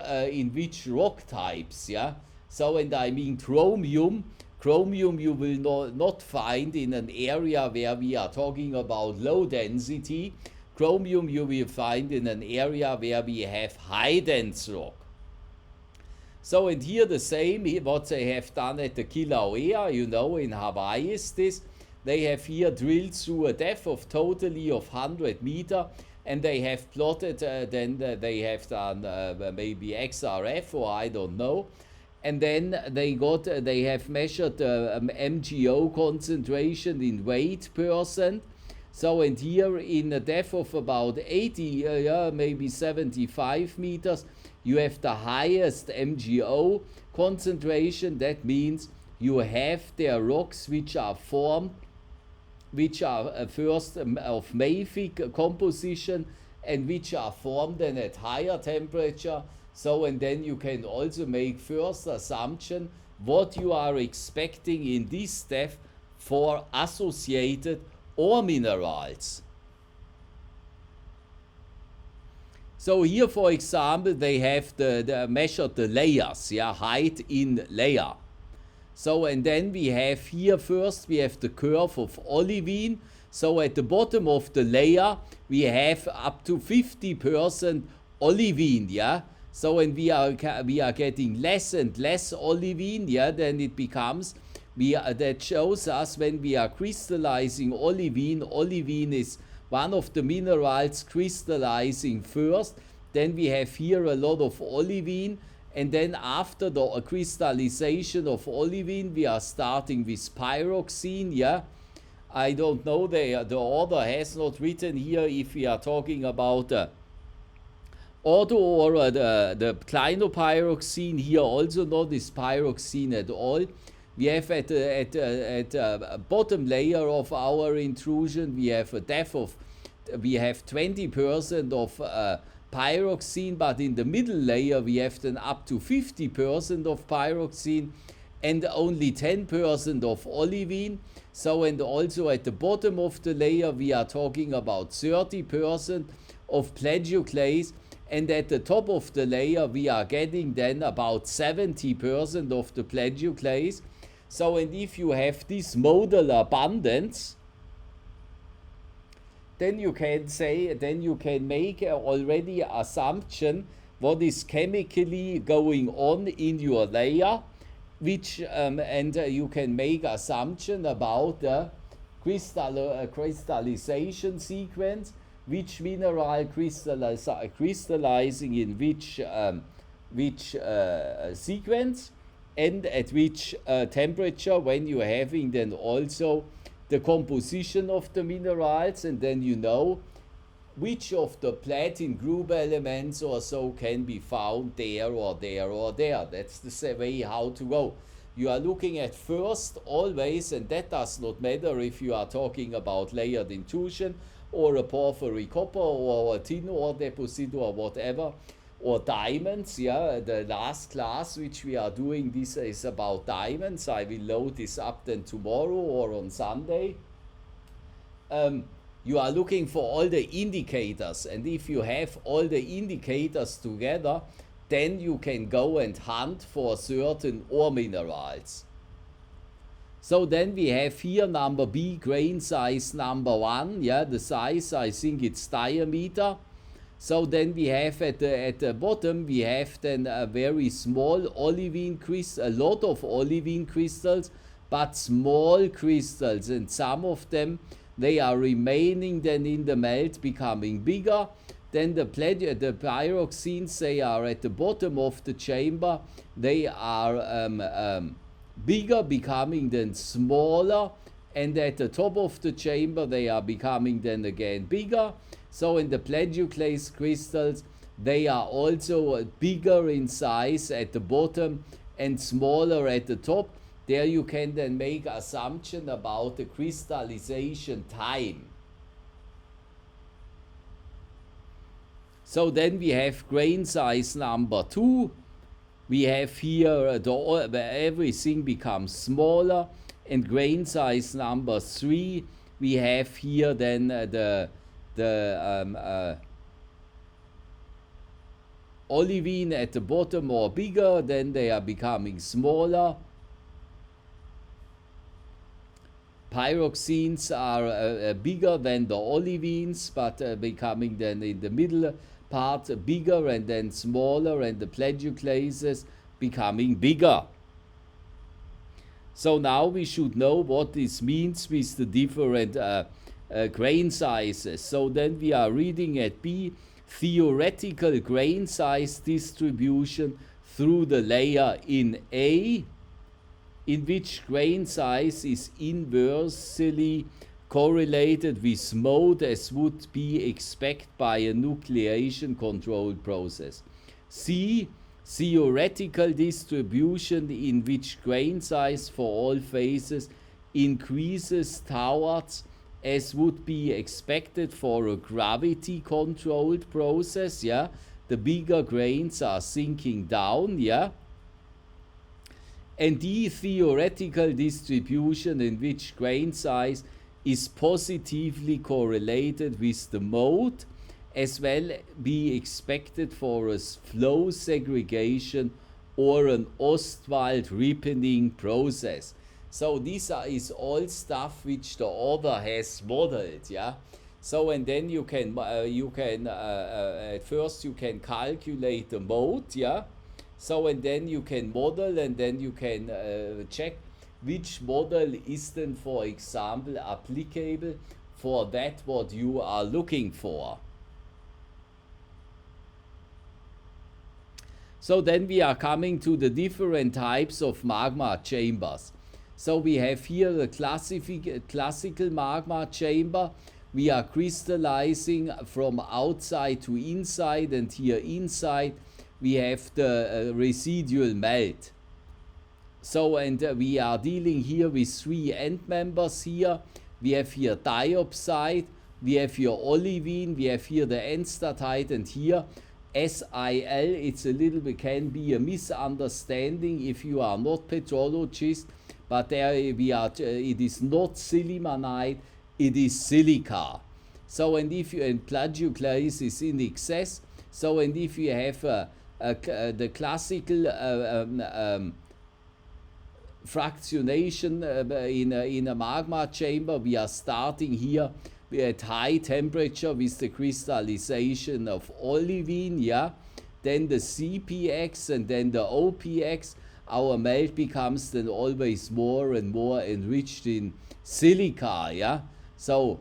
rock types, yeah. So, and I mean chromium you will not find in an area where we are talking about low density. Chromium you will find in an area where we have high dense rock. So, and here the same, what they have done at the Kilauea, you know, in Hawaii is this. They have here drilled through a depth of totally of 100 meters, and they have plotted, they have done maybe XRF or I don't know. And then they have measured MgO concentration in weight %. So, and here in a depth of about 80, maybe 75 meters, you have the highest MgO concentration. That means you have there rocks which are formed, which are first of mafic composition, and which are formed then at higher temperature. So, and then you can also make first assumption what you are expecting in this depth for associated ore minerals. So here, for example, they have measured the layers, yeah, height in layer. So, and then we have here first, we have the curve of olivine. So at the bottom of the layer, we have up to 50% olivine, yeah. So, and we are getting less and less olivine, yeah, then it becomes, that shows us when we are crystallizing olivine. Olivine is one of the minerals crystallizing first. Then we have here a lot of olivine, and then after the crystallization of olivine, we are starting with pyroxene, yeah. I don't know, the author has not written here if we are talking about auto or the clinopyroxene. Here also not is pyroxene at all. We have at the bottom layer of our intrusion, we have a depth of, we have 20% of pyroxene, but in the middle layer we have then up to 50% of pyroxene and only 10% of olivine. So, and also at the bottom of the layer we are talking about 30% of plagioclase, and at the top of the layer we are getting then about 70% of the plagioclase. So, and if you have this modal abundance, then you can say, then you can make already assumption what is chemically going on in your layer, which and you can make assumption about the crystallization sequence, which mineral crystallizing in which sequence, and at which temperature, when you're having then also the composition of the minerals, and then you know which of the platinum group elements or so can be found there or there or there. That's the way how to go. You are looking at first always, and that does not matter if you are talking about layered intrusion or a porphyry copper or a tin ore deposit or whatever. or diamonds. Yeah, the last class which we are doing this is about diamonds. I will load this up then tomorrow or on Sunday. You are looking for all the indicators, and if you have all the indicators together, then you can go and hunt for certain ore minerals. So then we have here number B, grain size number 1, yeah, the size, I think it's diameter. So then we have at the bottom, we have then a very small olivine crystal, a lot of olivine crystals, but small crystals, and some of them, they are remaining then in the melt, becoming bigger. Then the pyroxenes, they are at the bottom of the chamber, they are bigger, becoming then smaller, and at the top of the chamber they are becoming then again bigger. So in the plagioclase crystals, they are also bigger in size at the bottom and smaller at the top. There you can then make assumption about the crystallization time. So then we have grain size number 2. We have here everything becomes smaller, and grain size number 3. We have here then the olivine at the bottom are bigger, then they are becoming smaller. Pyroxenes are bigger than the olivines, but becoming then in the middle part bigger and then smaller, and the plagioclases becoming bigger. So now we should know what this means with the different grain sizes. So then we are reading at B, theoretical grain size distribution through the layer in A, in which grain size is inversely correlated with mode as would be expected by a nucleation controlled process. C, theoretical distribution in which grain size for all phases increases towards as would be expected for a gravity controlled process, yeah, the bigger grains are sinking down, yeah. And the theoretical distribution in which grain size is positively correlated with the mode, as well be expected for a flow segregation or an Ostwald ripening process. So this is all stuff which the author has modeled, yeah. So and then you can at first you can calculate the mode, yeah. So and then you can model, and then you can check which model is then, for example, applicable for that what you are looking for. So then we are coming to the different types of magma chambers. So we have here the classical magma chamber. We are crystallizing from outside to inside, and here inside we have the residual melt. So, and we are dealing here with 3 end members here. We have here diopside, we have here olivine, we have here the enstatite, and here SIL. It's a little bit, can be a misunderstanding if you are not petrologist, but there we are, it is not silimanite, it is silica. So, and if you, and plagioclase is in excess. So, and if you have the classical fractionation in a magma chamber, we are starting here at high temperature with the crystallization of olivine, yeah. Then the CPX and then the OPX. Our melt becomes then always more and more enriched in silica, yeah. So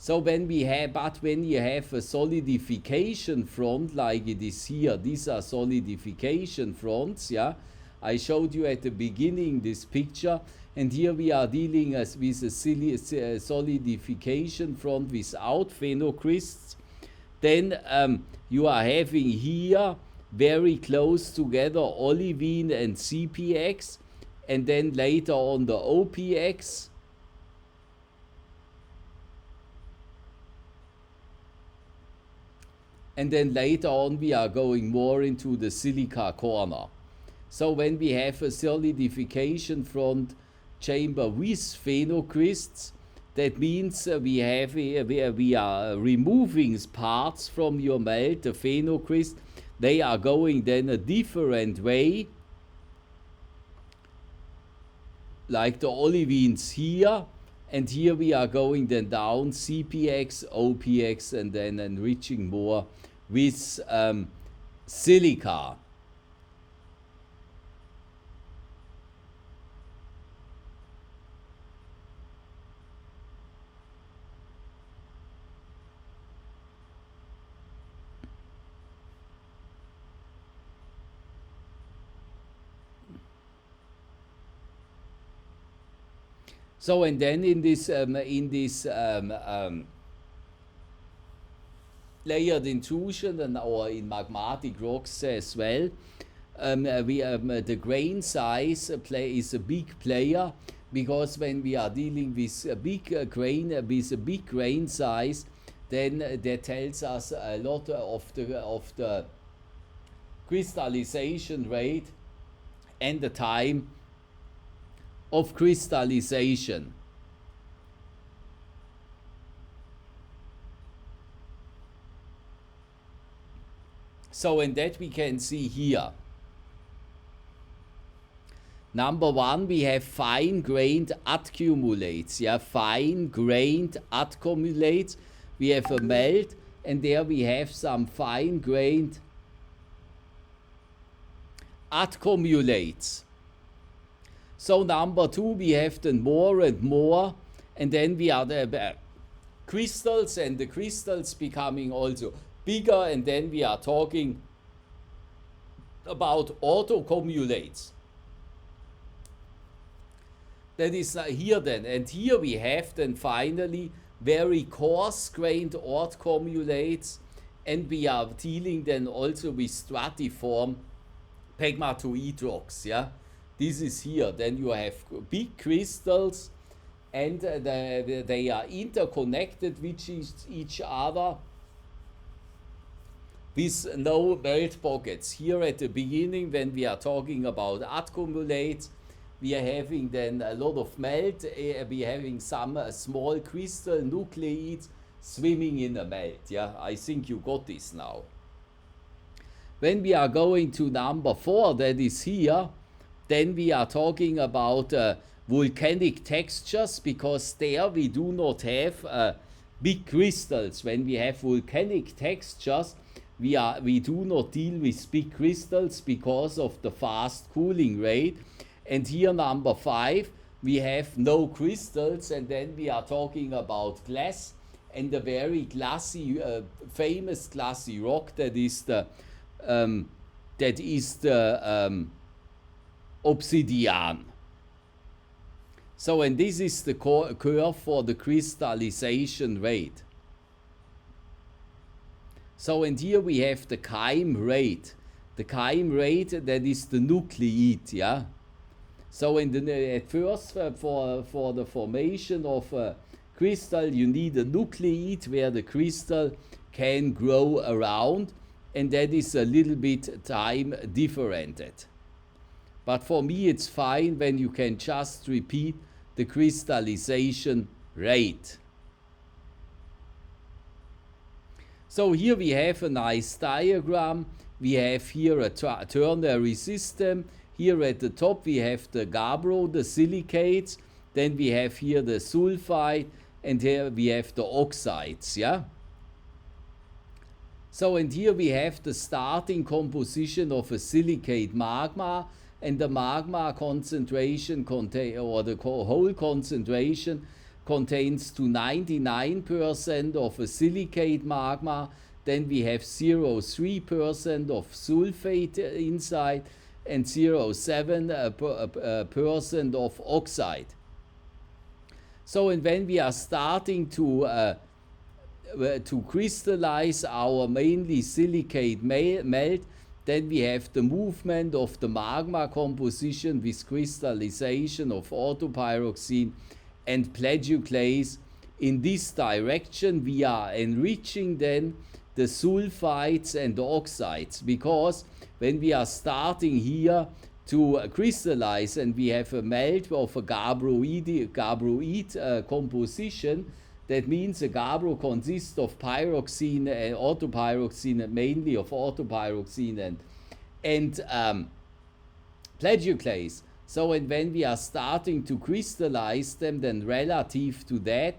when we have, but when you have a solidification front like it is here, these are solidification fronts, yeah. I showed you at the beginning this picture, and here we are dealing with a solidification front without phenocrysts. Then you are having here very close together olivine and CPX, and then later on the OPX. and then later on we are going more into the silica corner. So when we have a solidification front chamber with phenocrysts, that means we are removing parts from your melt, the phenocryst. They are going then a different way, like the olivines here, and here we are going then down CPX, OPX, and then enriching more with silica. So and then in this layered intrusion or in magmatic rocks as well, the grain size is a big player, because when we are dealing with a big grain size, then that tells us a lot of the crystallization rate and the time of crystallization. So, and that we can see here. Number one, we have fine-grained accumulates. Yeah, fine-grained accumulates. We have a melt, and there we have some fine-grained accumulates. So number two, we have then more and more, and then we are the crystals, and the crystals becoming also bigger, and then we are talking about autocumulates. That is here then, and here we have then finally very coarse-grained autocumulates, and we are dealing then also with stratiform pegmatoid rocks. Yeah. This is here. Then you have big crystals, and they are interconnected with each other with no melt pockets. Here at the beginning, when we are talking about accumulates, we are having then a lot of melt. We are having some small crystal nucleids swimming in a melt. Yeah, I think you got this now. When we are going to number 4, that is here, then we are talking about volcanic textures, because there we do not have big crystals. When we have volcanic textures, we do not deal with big crystals because of the fast cooling rate. And here number 5, we have no crystals, and then we are talking about glass, and a very glassy, famous glassy rock, that is the obsidian. So, and this is the curve for the crystallization rate. So, and here we have the Keim rate. The Keim rate, that is the nucleid, yeah. So, at first, for the formation of a crystal, you need a nucleid where the crystal can grow around, and that is a little bit time differentiated. But for me, it's fine when you can just repeat the crystallization rate. So here we have a nice diagram. We have here a ternary system. Here at the top we have the gabbro, the silicates. Then we have here the sulfide, and here we have the oxides. Yeah. So, and here we have the starting composition of a silicate magma, and the magma concentration or the whole concentration contains to 99% of a silicate magma. Then we have 0.3% of sulfate inside, and 0.7% of oxide. So, and when we are starting to crystallize our mainly silicate melt, then we have the movement of the magma composition with crystallization of autopyroxene and plagioclase. In this direction we are enriching then the sulfides and the oxides, because when we are starting here to crystallize and we have a melt of a gabbroid composition, that means a gabbro consists of pyroxene and orthopyroxene, mainly of orthopyroxene and plagioclase. So and when we are starting to crystallize them, then relative to that,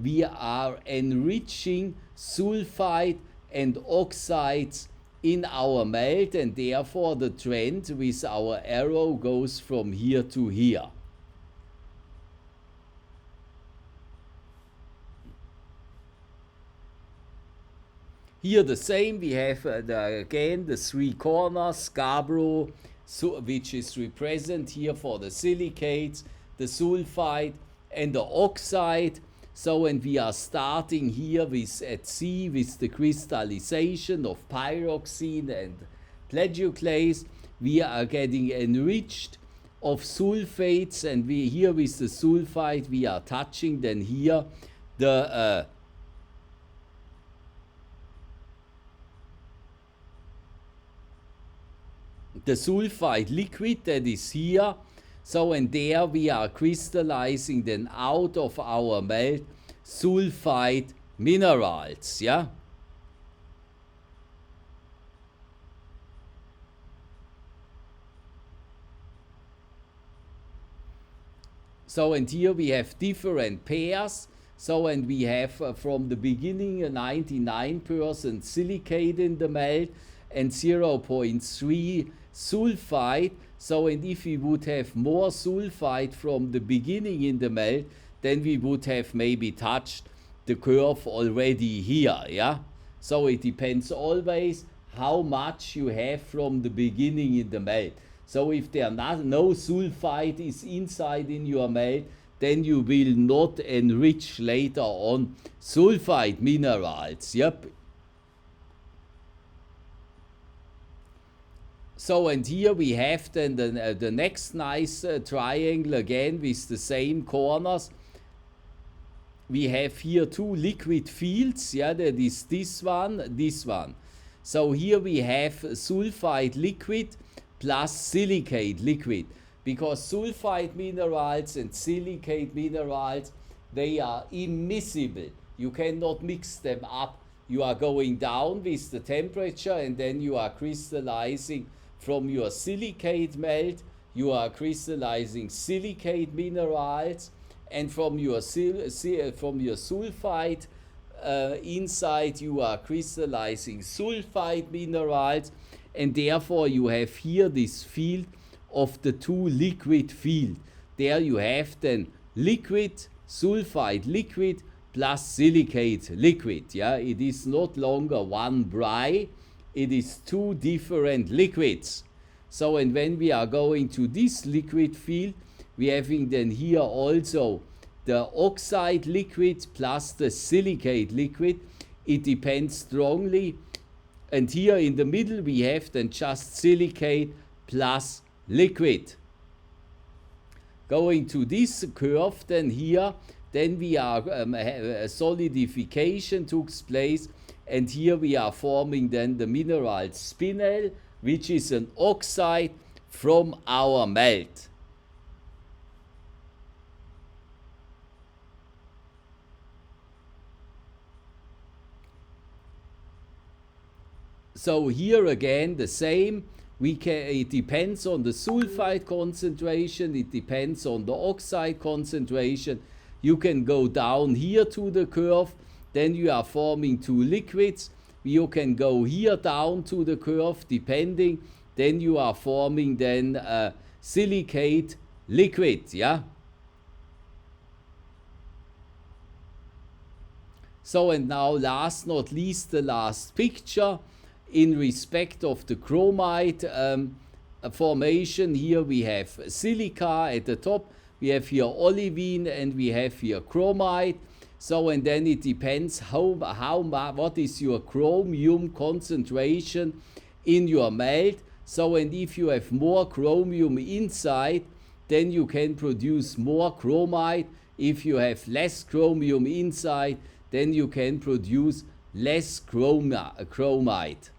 we are enriching sulfide and oxides in our melt, and therefore the trend with our arrow goes from here to here. Here the same, we have again the three corners, gabbro, which is represented here for the silicates, the sulfide and the oxide. So, and we are starting here with at C with the crystallization of pyroxene and plagioclase. We are getting enriched of sulfates, and we here with the sulfide we are touching then here the sulfide liquid that is here. So and there we are crystallizing then out of our melt sulfide minerals, yeah. So and here we have different pairs. So and we have from the beginning a 99% silicate in the melt and 0.3 sulfide. So and if we would have more sulfide from the beginning in the melt, then we would have maybe touched the curve already here, yeah. So it depends always how much you have from the beginning in the melt. So if there no sulfide is inside in your melt, then you will not enrich later on sulfide minerals, yep. So and here we have then the next nice triangle again with the same corners. We have here two liquid fields, yeah, that is this one. So here we have sulfide liquid plus silicate liquid, because sulfide minerals and silicate minerals, they are immiscible. You cannot mix them up. You are going down with the temperature and then you are crystallizing from your silicate melt, you are crystallizing silicate minerals, and from your sulfide inside you are crystallizing sulfide minerals, and therefore you have here this field of the two liquid field. There you have then liquid, sulfide liquid plus silicate liquid. Yeah, it is not longer one brine, it is two different liquids. So and when we are going to this liquid field, we having then here also the oxide liquid plus the silicate liquid. It depends strongly, and here in the middle we have then just silicate plus liquid. Going to this curve then here, then we are a solidification took place, and here we are forming then the mineral spinel, which is an oxide from our melt. So here again the same. It depends on the sulfide concentration, it depends on the oxide concentration. You can go down here to the curve, then you are forming two liquids. You can go here down to the curve depending, then you are forming then silicate liquid, yeah. So and now last not least the last picture in respect of the chromite formation. Here we have silica at the top, we have here olivine, and we have here chromite. So and then it depends what is your chromium concentration in your melt. So and if you have more chromium inside, then you can produce more chromite. If you have less chromium inside, then you can produce less chromide.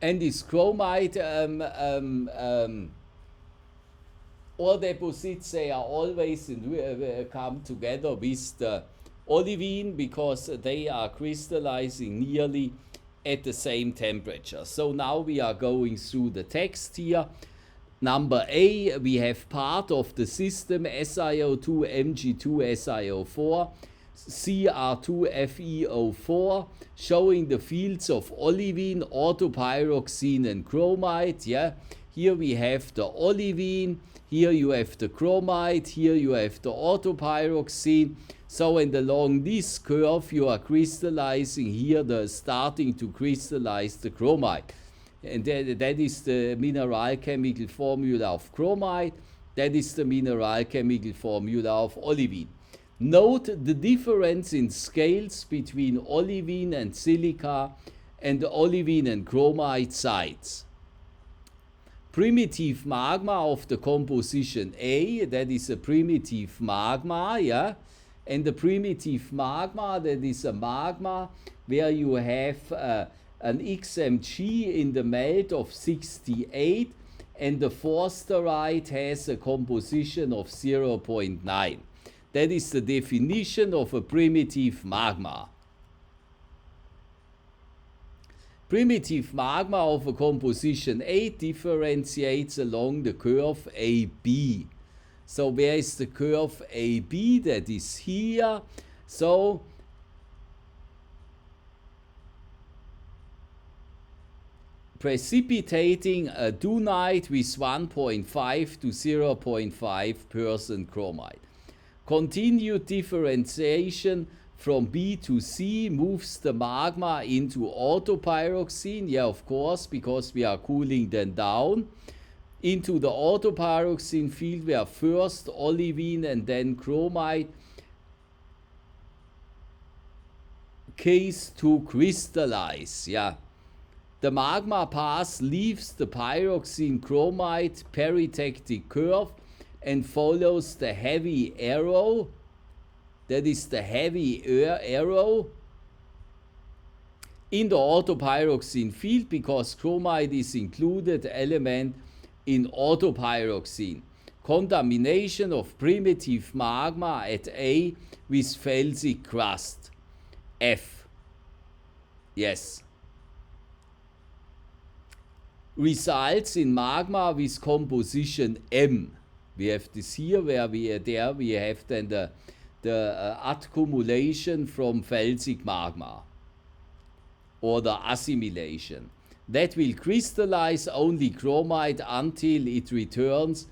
And this chromide, all deposits, they are always come together with the olivine because they are crystallizing nearly at the same temperature. So now we are going through the text here. Number A, we have part of the system SiO2 Mg2 SiO4 Cr2FeO4 showing the fields of olivine, orthopyroxene and chromide. Yeah, here we have the olivine, here you have the chromide, here you have the orthopyroxene. So and along this curve you are crystallizing here, starting to crystallize the chromide. And that is the mineral chemical formula of chromide. That is the mineral chemical formula of olivine. Note the difference in scales between olivine and silica and the olivine and chromide sites. Primitive magma of the composition A, that is a primitive magma, yeah? And the primitive magma, that is a magma where you have an XMG in the melt of 68 and the forsterite has a composition of 0.9. That is the definition of a primitive magma. Primitive magma of a composition A differentiates along the curve AB. So where is the curve AB? That is here. So precipitating a dunite with 1.5 to 0.5% chromide. Continued differentiation from B to C moves the magma into orthopyroxene, yeah, of course, because we are cooling them down, into the orthopyroxene field where first olivine and then chromide case to crystallize, yeah. The magma path leaves the pyroxene chromide peritectic curve and follows the heavy arrow, that is the heavy arrow, in the orthopyroxene field because chromide is included element in orthopyroxene. Contamination of primitive magma at A with felsic crust. F. Yes. Results in magma with composition M. We have this here where we have then the accumulation from felsic magma or the assimilation. That will crystallize only chromide until it returns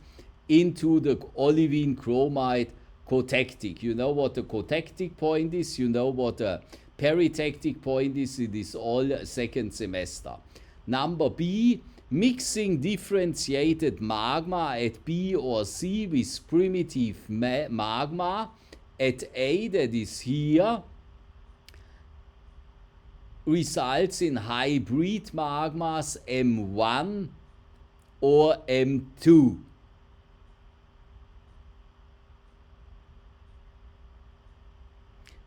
into the olivine chromide cotectic. You know what the cotectic point is, you know what the peritectic point is, it is all second semester. Number B, mixing differentiated magma at B or C with primitive magma at A, that is here, results in hybrid magmas M1 or M2.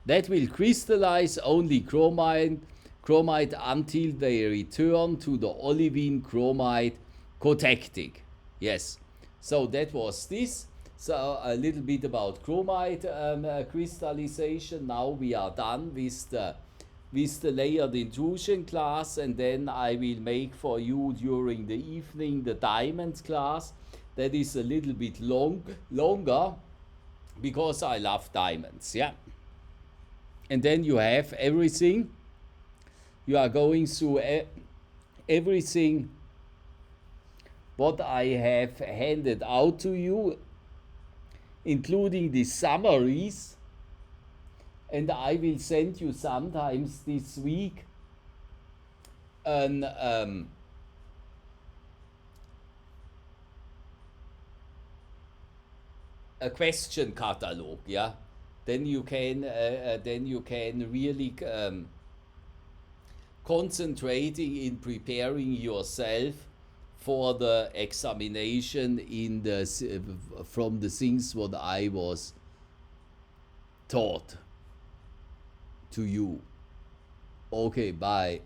That will crystallize only chromide until they return to the olivine chromide cotectic. Yes, so that was this. So a little bit about chromide crystallization. Now we are done with the layered intrusion class, and then I will make for you during the evening the diamonds class. That is a little bit longer because I love diamonds, yeah. And then you have everything. You are going through everything what I have handed out to you, including the summaries, and I will send you sometimes this week a question catalog, yeah. Then you can really concentrating in preparing yourself for the examination in from the things what I was taught. to you. Okay, bye.